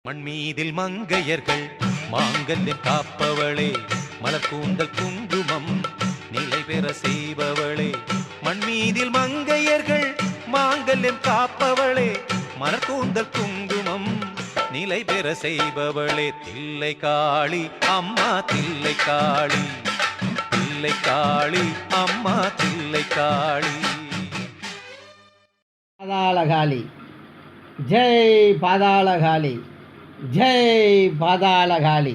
மண்மீதில் மங்கையர்கள் மாங்கல்யம் காப்பவளே, மலர்கூந்தல் குங்குமம் நிலை பெற செய்பவளே. மண்மீதில் மங்கையர்கள் மாங்கல்யம் காப்பவளே, மலர்கூந்தல் குங்குமம் நிலை பெற செய்பவளே. தில்லை காளி அம்மா தில்லை காளி, தில்லை காளி அம்மா தில்லை காளி. பாதாளகாளி ஜெய், பாதாளகாளி ஜெய், பாதாளகாளி.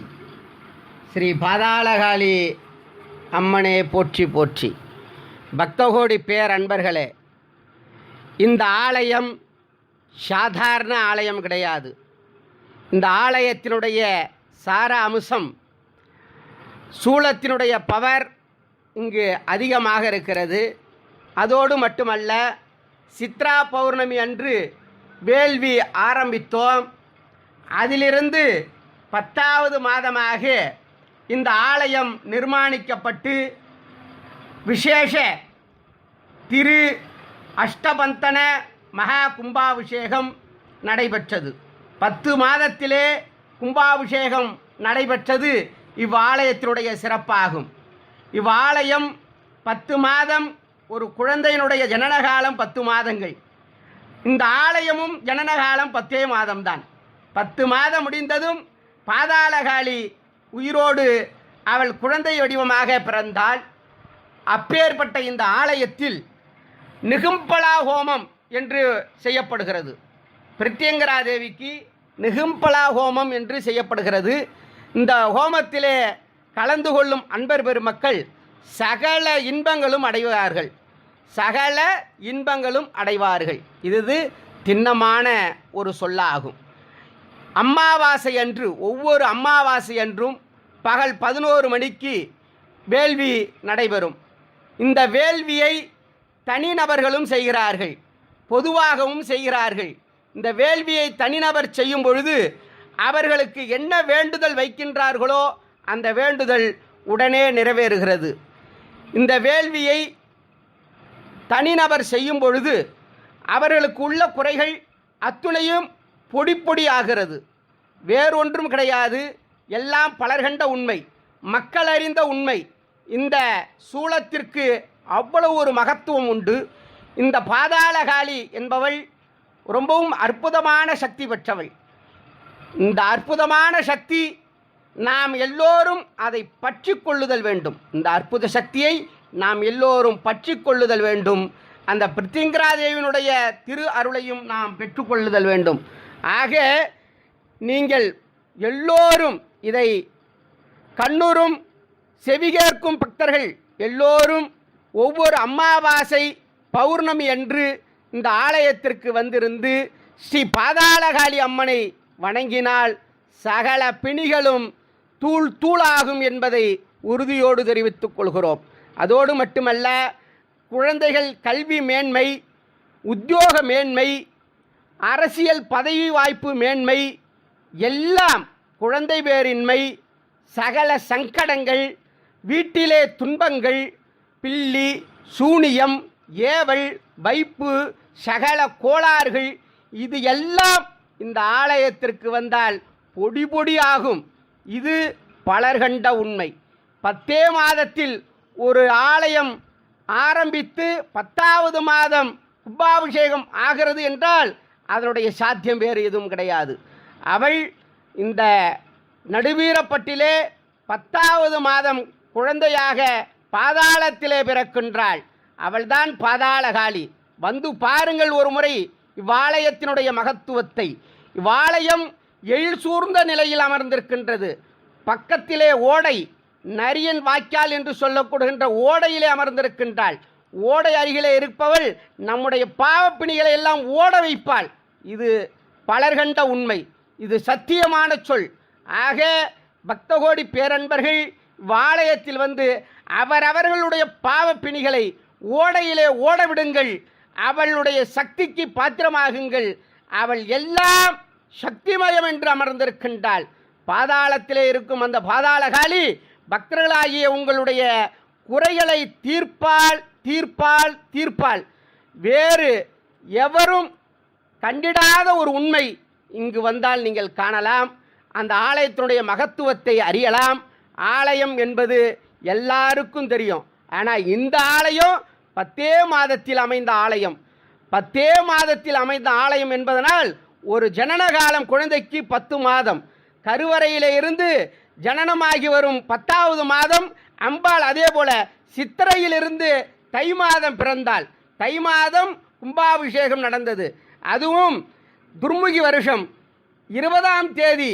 ஸ்ரீ பாதாளகாளி அம்மனே போற்றி போற்றி. பக்தகோடி பேரன்பர்களே, இந்த ஆலயம் சாதாரண ஆலயம் கிடையாது. இந்த ஆலயத்தினுடைய சார அம்சம், சூலத்தினுடைய பவர் இங்கு அதிகமாக இருக்கிறது. அதோடு மட்டுமல்ல, சித்ரா பௌர்ணமி அன்று வேள்வி ஆரம்பித்தோம். அதிலிருந்து 10வது மாதமாக இந்த ஆலயம் நிர்மாணிக்கப்பட்டு விசேஷ திரு அஷ்டபந்தன மகா கும்பாபிஷேகம் நடைபெற்றது. 10 மாதத்திலே கும்பாபிஷேகம் நடைபெற்றது இவ்வாலயத்தினுடைய சிறப்பாகும். இவ்வாலயம் 10 மாதம், ஒரு குழந்தையினுடைய ஜனனகாலம் 10 மாதங்கள். இந்த ஆலயமும் ஜனனகாலம் 10 மாதம்தான். 10 மாதம் முடிந்ததும் பாதாளகாளி உயிரோடு அவள் குழந்தை வடிவமாக பிறந்தாள். அப்பேற்பட்ட இந்த ஆலயத்தில் நிகும்பலா ஹோமம் என்று செய்யப்படுகிறது. பிரத்யங்கரா தேவிக்கு நிகும்பலா ஹோமம் என்று செய்யப்படுகிறது. இந்த ஹோமத்திலே கலந்து கொள்ளும் அன்பர் பெருமக்கள் சகல இன்பங்களும் அடைவார்கள், சகல இன்பங்களும் அடைவார்கள். இது திண்ணமான ஒரு சொல்லாகும். அமாவாசை அன்று, ஒவ்வொரு அமாவாசை அன்றும் பகல் 11 மணிக்கு வேள்வி நடைபெறும். இந்த வேள்வியை தனிநபர்களும் செய்கிறார்கள், பொதுவாகவும் செய்கிறார்கள். இந்த வேள்வியை தனிநபர் செய்யும் பொழுது அவர்களுக்கு என்ன வேண்டுதல் வைக்கின்றார்களோ அந்த வேண்டுதல் உடனே நிறைவேறுகிறது. இந்த வேள்வியை தனிநபர் செய்யும் பொழுது அவர்களுக்கு உள்ள குறைகள் அத்துணையும் பொடி பொடி ஆகிறது. வேறொன்றும் கிடையாது, எல்லாம் பலர்கண்ட உண்மை, மக்கள் அறிந்த உண்மை. இந்த சூலத்திற்கு அவ்வளவு ஒரு மகத்துவம் உண்டு. இந்த பாதாளகாளி என்பவள் ரொம்பவும் அற்புதமான சக்தி பெற்றவள். இந்த அற்புதமான சக்தி நாம் எல்லோரும் அதை பற்றி கொள்ளுதல் வேண்டும். இந்த அற்புத சக்தியை நாம் எல்லோரும் பற்றி கொள்ளுதல் வேண்டும். அந்த பிருத்திங்கராதேவியினுடைய திரு அருளையும் நாம் பெற்றுக்கொள்ளுதல் வேண்டும். ஆக நீங்கள் எல்லோரும் இதை கண்ணுறும் செவிகேற்கும் பக்தர்கள் எல்லோரும் ஒவ்வொரு அமாவாசை பௌர்ணமி அன்று இந்த ஆலயத்திற்கு வந்திருந்து ஸ்ரீ பாதாளகாளி அம்மனை வணங்கினால் சகல பிணிகளும் தூள் தூளாகும் என்பதை உறுதியோடு தெரிவித்துக் கொள்கிறோம். அதோடு மட்டுமல்ல, குழந்தைகள் கல்வி மேன்மை, உத்தியோக மேன்மை, அரசியல் பதவி வாய்ப்பு மேன்மை, எல்லாம் குழந்தை பேரின்மை, சகல சங்கடங்கள், வீட்டிலே துன்பங்கள், பில்லி சூனியம், ஏவல் வைப்பு, சகல கோளாறுகள், இது எல்லாம் இந்த ஆலயத்திற்கு வந்தால் பொடி பொடி ஆகும். இது பலர்கண்ட உண்மை. 10 மாதத்தில் ஒரு ஆலயம் ஆரம்பித்து 10வது மாதம் கும்பாபிஷேகம் ஆகிறது என்றால் அதனுடைய சாத்தியம் வேறு எதுவும் கிடையாது. அவள் இந்த நடுவீரப்பட்டிலே 10வது மாதம் குழந்தையாக பாதாளத்திலே பிறக்கின்றாள். அவள்தான் பாதாளகாளி. வந்து பாருங்கள் ஒரு முறை இவ்வாலயத்தினுடைய மகத்துவத்தை. இவ்வாலயம் எழில் சூர்ந்த நிலையில் அமர்ந்திருக்கின்றது. பக்கத்திலே ஓடை, நரியன் வாய்க்கால் என்று சொல்லப்படுகின்ற ஓடையிலே அமர்ந்திருக்கின்றாள். ஓடை அருகிலே இருப்பவள் நம்முடைய பாவப்பிணிகளை எல்லாம் ஓட வைப்பாள். இது பலர்கண்ட உண்மை, இது சத்தியமான சொல். ஆக பக்தகோடி பேரன்பர்கள் வாலயத்தில் வந்து அவரவர்களுடைய பாவப்பிணிகளை ஓடையிலே ஓட விடுங்கள். அவளுடைய சக்திக்கு பாத்திரமாகுங்கள். அவள் எல்லாம் சக்திமயம் என்று அமர்ந்திருக்கின்றாள். பாதாளத்திலே இருக்கும் அந்த பாதாளகாளி பக்தர்களாகிய உங்களுடைய குறைகளை தீர்ப்பாள் தீர்ப்பாள் தீர்ப்பாள். வேறு எவரும் கண்டிடாத ஒரு உண்மை இங்கு வந்தால் நீங்கள் காணலாம். அந்த ஆலயத்தினுடைய மகத்துவத்தை அறியலாம். ஆலயம் என்பது எல்லாருக்கும் தெரியும். ஆனால் இந்த ஆலயம் 10 மாதத்தில் அமைந்த ஆலயம். 10 மாதத்தில் அமைந்த ஆலயம் என்பதனால் ஒரு ஜனன காலம் குழந்தைக்கு 10 மாதம். கருவறையிலே இருந்து ஜனனமாகி வரும் 10வது மாதம் அம்பாள் அதே போல சித்திரையிலிருந்து தை மாதம் பிறந்தாள். தை மாதம் கும்பாபிஷேகம் நடந்தது. அதுவும் துர்முகி வருஷம் 20ஆம் தேதி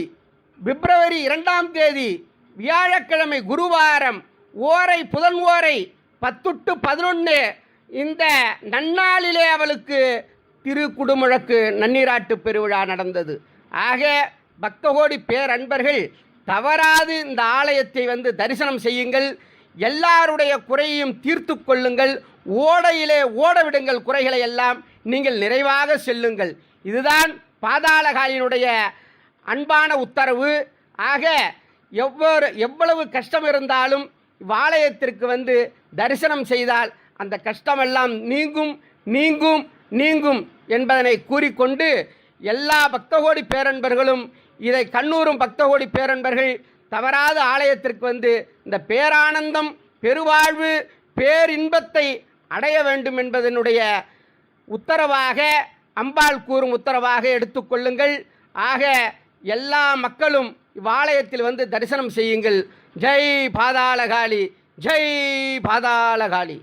பிப்ரவரி 2ஆம் தேதி வியாழக்கிழமை குருவாரம் ஓரை புதன் ஓரை 10/11 இந்த நன்னாளிலே அவளுக்கு திருக்குடுமுழக்கு நன்னீராட்டு பெருவிழா நடந்தது. ஆக பக்தகோடி பேரன்பர்கள் தவறாது இந்த ஆலயத்தை வந்து தரிசனம் செய்யுங்கள். எல்லாருடைய குறையையும் தீர்த்து கொள்ளுங்கள். ஓடையிலே ஓட விடுங்கள் குறைகளை எல்லாம். நீங்கள் நிறைவாக செல்லுங்கள். இதுதான் பாதாளகாலியினுடைய அன்பான உத்தரவு. ஆக எவ்வளவு கஷ்டம் இருந்தாலும் இவ்வாலயத்திற்கு வந்து தரிசனம் செய்தால் அந்த கஷ்டமெல்லாம் நீங்கும் நீங்கும் நீங்கும் என்பதனை கூறிக்கொண்டு எல்லா பக்தகோடி பேரன்பர்களும் இதை கண்ணூரும் பக்தகோடி பேரன்பர்கள் தவறாத ஆலயத்திற்கு வந்து இந்த பேரானந்தம் பெருவாழ்வு பேரின்பத்தை அடைய வேண்டும் என்பதனுடைய உத்தரவாக அம்பாள் கூறும் உத்தரவாக எடுத்துக்கொள்ளுங்கள். ஆக எல்லா மக்களும் இவ்வாலயத்தில் வந்து தரிசனம் செய்யுங்கள். ஜெய் பாதாளகாளி, ஜெய் பாதாளகாளி.